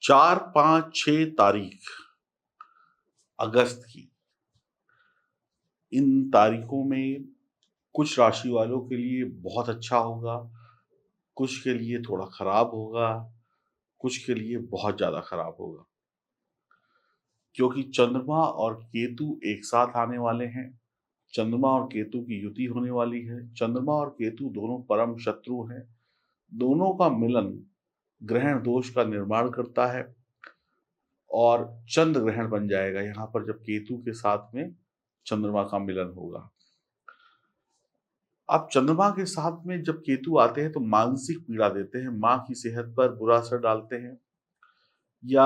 4, 5, 6 तारीख अगस्त की, इन तारीखों में कुछ राशि वालों के लिए बहुत अच्छा होगा, कुछ के लिए थोड़ा खराब होगा, कुछ के लिए बहुत ज़्यादा खराब होगा। क्योंकि चंद्रमा और केतु एक साथ आने वाले हैं, चंद्रमा और केतु की युति होने वाली है। चंद्रमा और केतु दोनों परम शत्रु हैं, दोनों का मिलन ग्रहण दोष का निर्माण करता है और चंद्र ग्रहण बन जाएगा यहाँ पर जब केतु के साथ में चंद्रमा का मिलन होगा। अब चंद्रमा के साथ में जब केतु आते हैं तो मानसिक पीड़ा देते हैं, माँ की सेहत पर बुरा असर डालते हैं या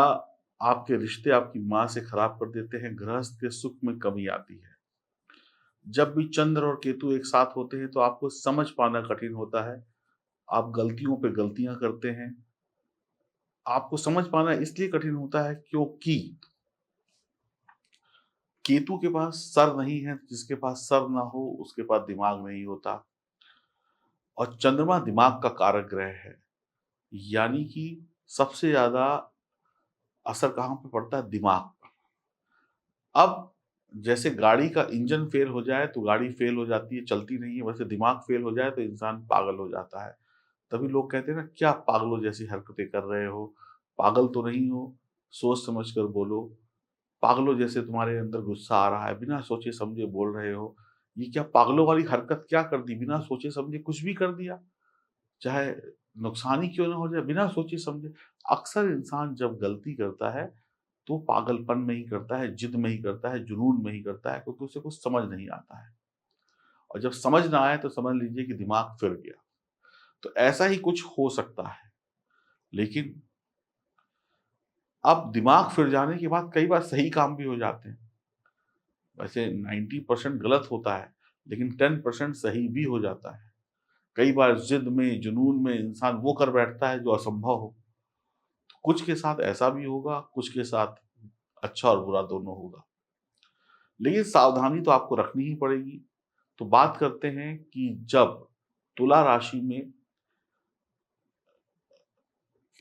आपके रिश्ते आपकी माँ से खराब कर देते हैं, गृहस्थ के सुख में कमी आती है। जब भी चंद्र और केतु एक साथ होते हैं तो आपको समझ पाना कठिन होता है, आप गलतियों पे गलतियां करते हैं। आपको समझ पाना इसलिए कठिन होता है क्योंकि केतु के पास सर नहीं है, जिसके पास सर ना हो उसके पास दिमाग नहीं होता और चंद्रमा दिमाग का कारक ग्रह है। यानी कि सबसे ज़्यादा असर कहाँ पे पड़ता है? दिमाग पर। अब जैसे गाड़ी का इंजन फेल हो जाए तो गाड़ी फेल हो जाती है, चलती नहीं है, वैसे दिमाग फेल हो जाए तो इंसान पागल हो जाता है। तभी लोग कहते हैं ना, क्या पागलों जैसी हरकतें कर रहे हो? पागल तो नहीं हो, सोच समझ कर बोलो। पागलों जैसे तुम्हारे अंदर गुस्सा आ रहा है, बिना सोचे समझे बोल रहे हो। ये क्या पागलों वाली हरकत क्या कर दी? बिना सोचे समझे कुछ भी कर दिया। चाहे नुकसान ही क्यों ना हो जाए, बिना सोचे समझे। अक्सर इंसान जब गलती करता है तो पागलपन में ही करता है, जिद में ही करता है, जुनून में ही करता है, क्योंकि उसे कुछ समझ नहीं आता है और जब समझ ना आए तो समझ लीजिए कि दिमाग फिर गया। तो ऐसा ही कुछ हो सकता है। लेकिन अब दिमाग फिर जाने के बाद कई बार सही काम भी हो जाते हैं। वैसे 90% गलत होता है, लेकिन 10% सही भी हो जाता है। कई बार ज़िद में, जुनून में इंसान वो कर बैठता है जो असंभव हो। कुछ के साथ ऐसा भी होगा, कुछ के साथ अच्छा और बुरा दोनों होगा। लेकिन सावधानी तो आपको रखनी ही पड़ेगी। तो बात करते हैं कि जब तुला राशि में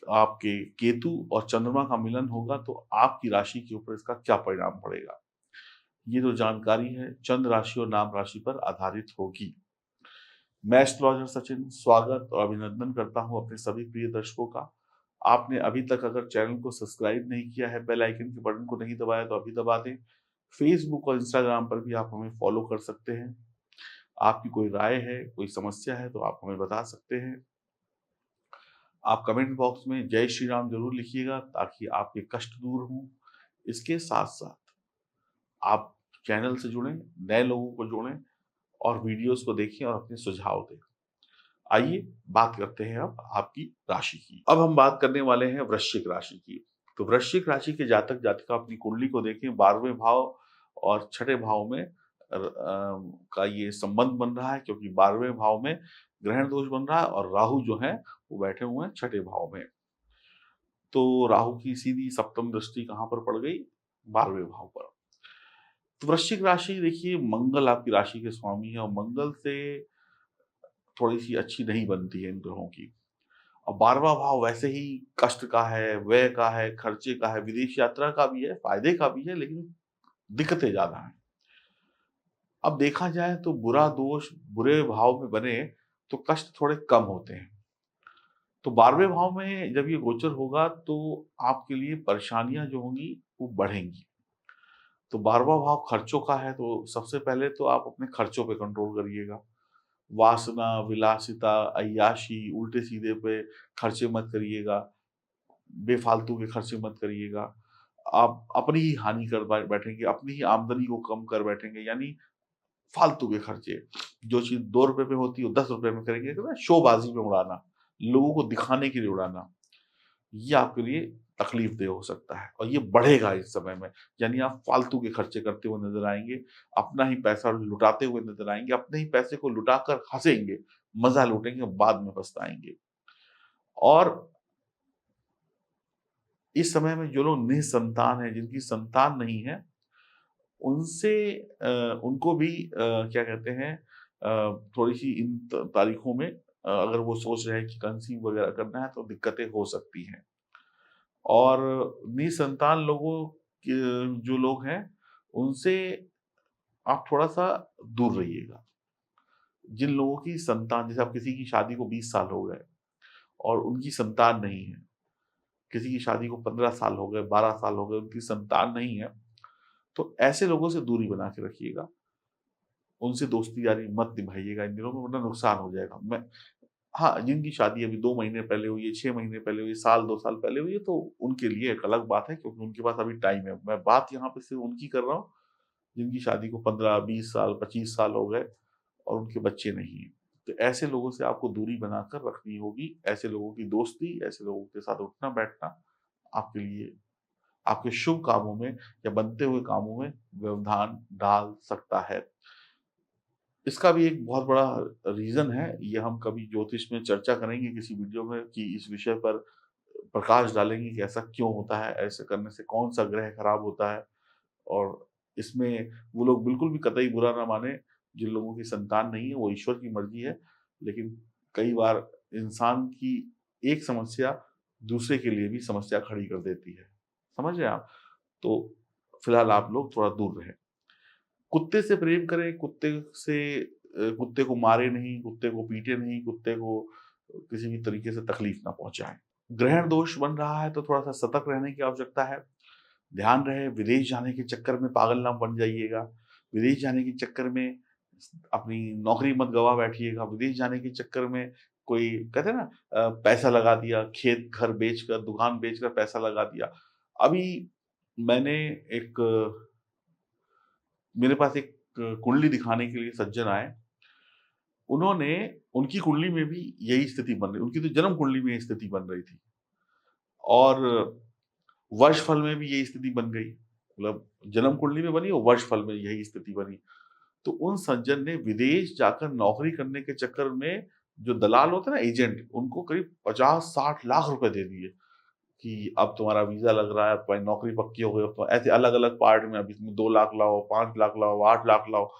आपके केतु और चंद्रमा का मिलन होगा तो आपकी राशि के ऊपर इसका क्या परिणाम पड़ेगा? ये जो जानकारी है चंद्र राशि और नाम राशि पर आधारित होगी। मैं एस्ट्रोलॉजर सचिन स्वागत और अभिनंदन करता हूँ अपने सभी प्रिय दर्शकों का। आपने अभी तक अगर चैनल को सब्सक्राइब नहीं किया है, बेल आइकन के बटन को नहीं दबाया तो अभी दबा दें। फेसबुक और इंस्टाग्राम पर भी आप हमें फॉलो कर सकते हैं। आपकी कोई राय है, कोई समस्या है तो आप हमें बता सकते हैं। आप कमेंट बॉक्स में जय श्री राम ज़रूर लिखिएगा ताकि आपके कष्ट दूर हों। इसके साथ-साथ आप चैनल से जुड़ें, नए लोगों को जोड़ें और वीडियोज़ को देखें और अपने सुझाव दें। आइए बात करते हैं अब आपकी राशि की। अब हम बात करने वाले हैं वृश्चिक राशि की। तो वृश्चिक राशि के जातक-जातिका अपनी कुंडली को देखें, 12वें भाव और छठे भाव में का ये संबंध बन रहा है क्योंकि 12वें भाव में ग्रहण दोष बन रहा है और राहु जो है वो बैठे हुए हैं छठे भाव में। तो राहु की सीधी सप्तम दृष्टि कहाँ पर पड़ गई? 12वें भाव पर। तो वृश्चिक राशि देखिए, मंगल आपकी राशि के स्वामी है और मंगल से थोड़ी-सी अच्छी नहीं बनती है इन ग्रहों की। और 12वां भाव वैसे ही कष्ट का है, व्यय का है, खर्चे का है, विदेश यात्रा का भी है, फ़ायदे का भी है, लेकिन दिक्कतें ज़्यादा हैं। अब देखा जाए तो बुरा दोष बुरे भाव में बने तो कष्ट थोड़े कम होते हैं। तो 12वें भाव में जब ये गोचर होगा तो आपके लिए परेशानियाँ जो होंगी वो बढ़ेंगी। तो 12वां भाव खर्चों का है तो सबसे पहले तो आप अपने खर्चों पे कंट्रोल करिएगा। वासना, विलासिता, अय्याशी, उल्टे-सीधे पे खर्चे मत करिएगा। बेफ़ालतू के खर्चे मत करिएगा। आप अपनी ही हानि कर बैठेंगे, अपनी ही आमदनी को कम कर बैठेंगे, यानी फालतू के खर्चे। जो चीज़ ₹2 में होती है वो ₹10 में करेंगे, तो ना शोबाज़ी में उड़ाना, लोगों को दिखाने के लिए उड़ाना, ये आपके लिए तकलीफ़देह हो सकता है और ये बढ़ेगा इस समय में। यानी आप फालतू के खर्चे करते हुए नज़र आएँगे, अपना ही पैसा लुटाते हुए नज़र आएँगे, अपने ही पैसे को लुटाकर हँसेंगे, मज़ा लूटेंगे, बाद में पछताएँगे। और इस समय में जो लोग निसंतान हैं, जिनकी संतान नहीं है, उनसे उनको भी क्या कहते हैं थोड़ी-सी इन तारीखों में अगर वो सोच रहे हैं कि कंसीव वगैरह करना है तो दिक्कतें हो सकती हैं। और निसंतान लोगों के जो लोग हैं, उनसे आप थोड़ा-सा दूर रहिएगा। जिन लोगों की संतान जैसे अब किसी की शादी को 20 साल हो गए और उनकी संतान नहीं है, किसी की शादी को 15 साल हो गए, 12 साल हो गए, उनकी संतान नहीं है, तो ऐसे लोगों से दूरी बना के रखिएगा। उनसे दोस्ती यारी मत निभाइएगा इन दिनों में वरना नुकसान हो जाएगा। हाँ, जिनकी शादी अभी 2 महीने पहले हुई है, 6 महीने पहले हुई है, साल 2 साल पहले हुई है, तो उनके लिए एक अलग बात है क्योंकि उनके पास अभी टाइम है। मैं बात यहाँ पे सिर्फ़ उनकी कर रहा हूँ, जिनकी शादी को 15, 20 साल, 25 साल हो गए और उनके बच्चे नहीं हैं। तो ऐसे लोगों से आपको दूरी बनाकर रखनी होगी। ऐसे लोगों की दोस्ती, ऐसे लोगों के साथ उठना-बैठना आपके लिए आपके शुभ कामों में या बनते हुए कामों में व्यवधान डाल सकता है। इसका भी एक बहुत बड़ा रीज़न है, ये हम कभी ज्योतिष में चर्चा करेंगे किसी वीडियो में कि इस विषय पर प्रकाश डालेंगे कि ऐसा क्यों होता है, ऐसे करने से कौन-सा ग्रह खराब होता है और इसमें वो लोग बिल्कुल भी कतई बुरा ना मानें, जिन लोगों की संतान नहीं है, वो ईश्वर की मर्ज़ी है। लेकिन कई बार इंसान की एक समस्या दूसरे के लिए भी समस्या खड़ी कर देती है। समझ रहे हैं आप? तो फिलहाल आप लोग थोड़ा दूर रहें। कुत्ते से प्रेम करें, कुत्ते को मारे नहीं, कुत्ते को पीटे नहीं, कुत्ते को किसी भी तरीके से तकलीफ ना पहुँचाएँ। ग्रहण दोष बन रहा है तो थोड़ा-सा सतर्क रहने की आवश्यकता है। ध्यान रहे विदेश जाने के चक्कर में पागल ना बन जाइएगा। विदेश जाने के चक्कर में अपनी नौकरी मत गँवा बैठिएगा। विदेश जाने के चक्कर में कोई कहते हैं ना पैसा लगा दिया, खेत-घर बेचकर, दुकान बेचकर पैसा लगा दिया। अभी मैंने एक मेरे पास एक कुंडली दिखाने के लिए सज्जन आए। उन्होंने उनकी कुंडली में भी यही स्थिति बन रही उनकी तो जन्म कुंडली में यही स्थिति बन रही थी और वर्षफल में भी यही स्थिति बन गई। मतलब जन्म कुंडली में बनी और वर्षफल में यही स्थिति बनी। तो उन सज्जन ने विदेश जाकर नौकरी करने के चक्कर में जो दलाल होते हैं ना एजेंट, उनको करीब 50-60 लाख रुपए दे दिए कि अब तुम्हारा वीज़ा लग रहा है, अब तुम्हारी नौकरी पक्की हो गई, अब तो ऐसे अलग-अलग पार्ट में अब इसमें 2 लाख लाओ, 5 लाख लाओ, 8 लाख लाओ।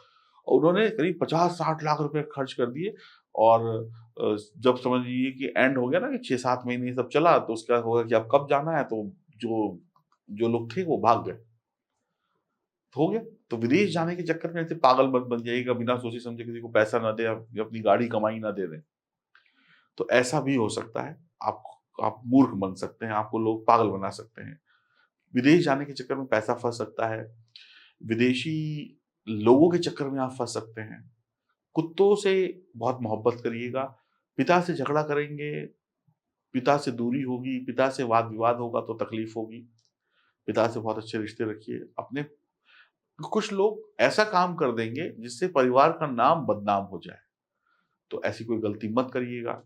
और उन्होंने करीब 50-60 लाख रुपए खर्च कर दिए और जब समझ लीजिए कि एंड हो गया ना कि 6-7 महीने ये सब चला तो उसके बाद होगा कि अब कब जाना है तो जो जो लोग थे वो भाग गए। हो गया। तो विदेश जाने के चक्कर में ऐसे पागल मत बन जाइएगा, बिना सोचे-समझे किसी को पैसा ना दें, या अपनी गाड़ी कमाई ना दे दें। तो ऐसा भी हो सकता है। आप मूर्ख बन सकते हैं, आपको लोग पागल बना सकते हैं। विदेश जाने के चक्कर में पैसा फँस सकता है। विदेशी लोगों के चक्कर में आप फँस सकते हैं। कुत्तों से बहुत मोहब्बत करिएगा। पिता से झगड़ा करेंगे, पिता से दूरी होगी, पिता से वाद-विवाद होगा तो तकलीफ होगी। पिता से बहुत अच्छे रिश्ते रखिए। अपने कुछ लोग ऐसा काम कर देंगे जिससे परिवार का नाम बदनाम हो जाए, तो ऐसी कोई गलती मत करिएगा।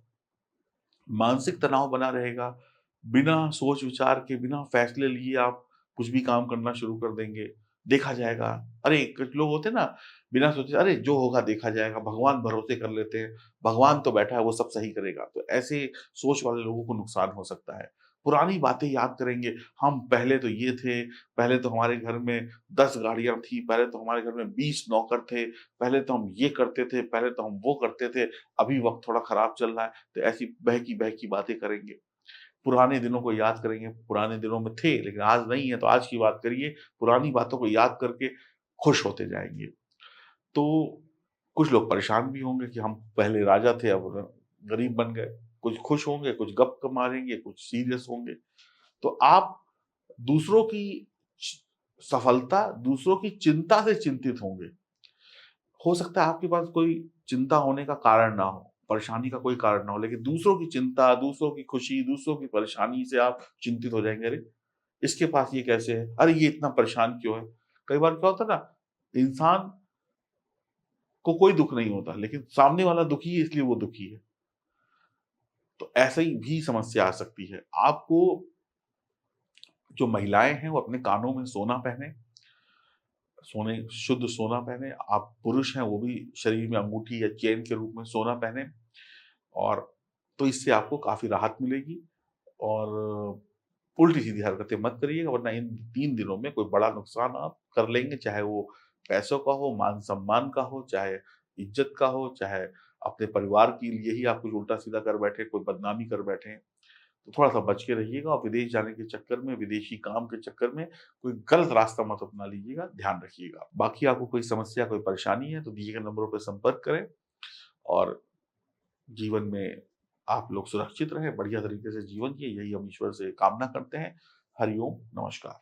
मानसिक तनाव बना रहेगा, बिना सोच-विचार के, बिना फैसले लिए आप कुछ भी काम करना शुरू कर देंगे, देखा जाएगा। अरे! कुछ लोग होते हैं ना, बिना सोचे अरे! जो होगा देखा जाएगा, भगवान भरोसे कर लेते हैं, भगवान तो बैठा है वो सब सही करेगा। तो ऐसे सोच वाले लोगों को नुकसान हो सकता है। पुरानी बातें याद करेंगे, हम पहले तो ये थे, पहले तो हमारे घर में 10 गाड़ियाँ थी, पहले तो हमारे घर में 20 नौकर थे, पहले तो हम ये करते थे, पहले तो हम वो करते थे, अभी वक़्त थोड़ा खराब चल रहा है। तो ऐसी बहकी-बहकी बातें करेंगे। पुराने दिनों को याद करेंगे, पुराने दिनों में थे लेकिन आज नहीं है तो आज की बात करिए, पुरानी बातों को याद करके खुश होते जाएँगे। तो कुछ लोग परेशान भी होंगे कि हम पहले राजा थे अब गरीब बन गए। कुछ खुश होंगे, कुछ गप मारेंगे, कुछ सीरियस होंगे। तो आप दूसरों की च सफलता, दूसरों की चिंता से चिंतित होंगे। हो सकता है आपके पास कोई चिंता होने का कारण ना हो, परेशानी का कोई कारण ना हो, लेकिन दूसरों की चिंता, दूसरों की खुशी, दूसरों की परेशानी से आप चिंतित हो जाएँगे, "अरे! इसके पास ये कैसे है? अरे! ये इतना परेशान क्यों है?" कई बार क्या होता है ना, इंसान को कोई दुःख नहीं होता, लेकिन सामने वाला दुखी है इसलिए वो दुखी है। तो ऐसे ही भी समस्या आ सकती है। आपको जो महिलाएँ हैं वो अपने कानों में सोना पहने, शुद्ध सोना पहने, आप पुरुष हैं वो भी शरीर में अंगूठी या चेन के रूप में सोना पहने और तो इससे आपको काफ़ी राहत मिलेगी और उल्टी-सीधी हरकतें मत करिएगा वरना इन 3 दिनों में कोई बड़ा नुकसान आप कर लेंगे, चाहे वो पैसों का हो, मान-सम्मान का हो, चाहे इज़्ज़त का हो, चाहे अपने परिवार के लिए ही आप कुछ उल्टा-सीधा कर बैठे, कोई बदनामी कर बैठे। तो थोड़ा-सा बच के रहिएगा और विदेश जाने के चक्कर में, विदेशी काम के चक्कर में कोई गलत रास्ता मत अपना लीजिएगा, ध्यान रखिएगा। बाकी आपको कोई समस्या, कोई परेशानी है तो दिए गए नंबरों पे संपर्क करें और जीवन में आप लोग सुरक्षित रहें, बढ़िया तरीके से जीवन जिए, यही हम ईश्वर से कामना करते हैं। हरि ओम, नमस्कार।